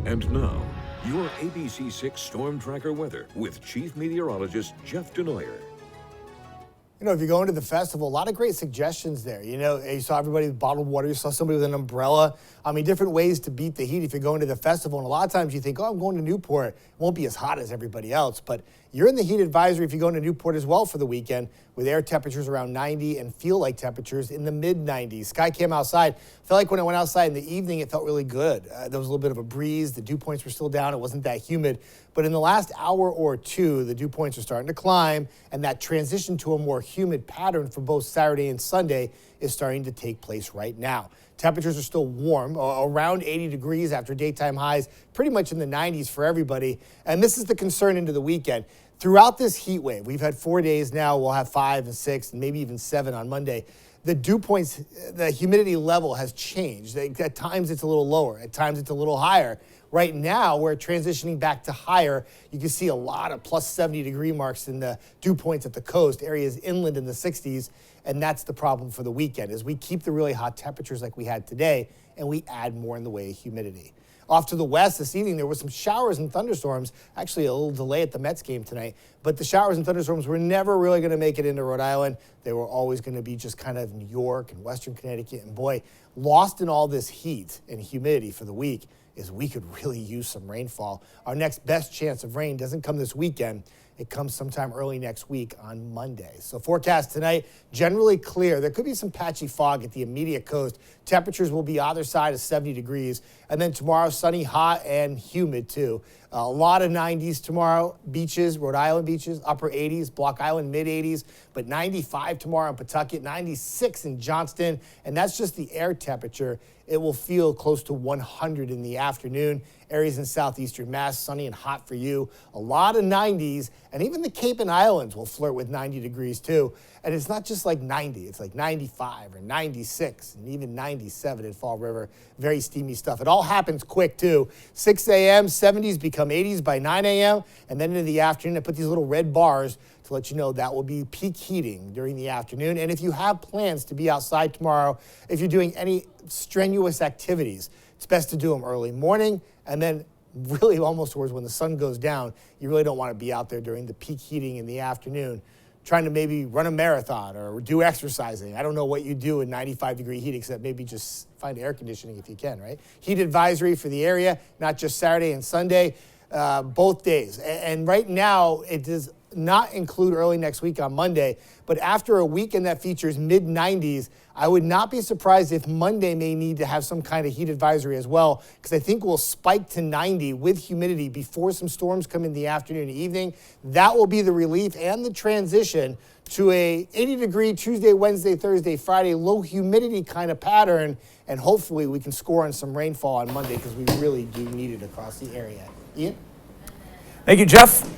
And now, your ABC6 Storm Tracker weather with Chief Meteorologist Jeff Denoyer. You know, if you're going to the festival, a lot of great suggestions there. You know, you saw everybody with bottled water. You saw somebody with an umbrella. I mean, different ways to beat the heat if you're going to the festival. And a lot of times you think, oh, I'm going to Newport. It won't be as hot as everybody else. But you're in the heat advisory if you're going to Newport as well for the weekend, with air temperatures around 90 and feel-like temperatures in the mid-90s. Skycam outside. Felt like when I went outside in the evening, it felt really good. There was a little bit of a breeze. The dew points were still down. It wasn't that humid. But in the last hour or two, the dew points are starting to climb, and that transition to a more humid pattern for both Saturday and Sunday is starting to take place right now. Temperatures are still warm, around 80 degrees after daytime highs, pretty much in the 90s for everybody. And this is the concern into the weekend. Throughout this heat wave, we've had 4 days now. We'll have 5 and 6 and maybe even 7 on Monday. The dew points, the humidity level has changed. At times it's a little lower. At times it's a little higher. Right now, we're transitioning back to higher. You can see a lot of plus 70 degree marks in the dew points at the coast, areas inland in the 60s. And that's the problem for the weekend, is we keep the really hot temperatures like we had today, and we add more in the way of humidity. Off to the west this evening, there were some showers and thunderstorms. Actually, a little delay at the Mets game tonight. But the showers and thunderstorms were never really going to make it into Rhode Island. They were always going to be just kind of New York and Western Connecticut. And boy, lost in all this heat and humidity for the week is we could really use some rainfall. Our next best chance of rain doesn't come this weekend. It comes sometime early next week on Monday. So forecast tonight, generally clear. There could be some patchy fog at the immediate coast. Temperatures will be either side of 70 degrees. And then tomorrow, sunny, hot, and humid too. A lot of 90s tomorrow. Beaches, Rhode Island beaches, upper 80s. Block Island, mid 80s. But 95 tomorrow in Pawtucket, 96 in Johnston. And that's just the air temperature. It will feel close to 100 in the afternoon. Areas in southeastern Mass, sunny and hot for you. A lot of 90s, and even the Cape and Islands will flirt with 90 degrees too. And it's not just like 90, it's like 95 or 96 and even 97 in Fall River. Very steamy stuff. It all happens quick too. 6 a.m., 70s become 80s by 9 a.m. And then into the afternoon, I put these little red bars to let you know that will be peak heating during the afternoon. And if you have plans to be outside tomorrow, if you're doing any strenuous activities, it's best to do them early morning, and then really almost towards when the sun goes down. You really don't want to be out there during the peak heating in the afternoon, trying to maybe run a marathon or do exercising. I don't know what you do in 95 degree heat, except maybe just find air conditioning if you can, right? Heat advisory for the area, not just Saturday and Sunday, both days. And right now, it does not include early next week on Monday, but after a weekend that features mid-90s, I would not be surprised if Monday may need to have some kind of heat advisory as well, because I think we'll spike to 90 with humidity before some storms come in the afternoon and evening. That will be the relief and the transition to a 80-degree Tuesday, Wednesday, Thursday, Friday, low humidity kind of pattern, and hopefully we can score on some rainfall on Monday, because we really do need it across the area. Ian? Thank you, Jeff.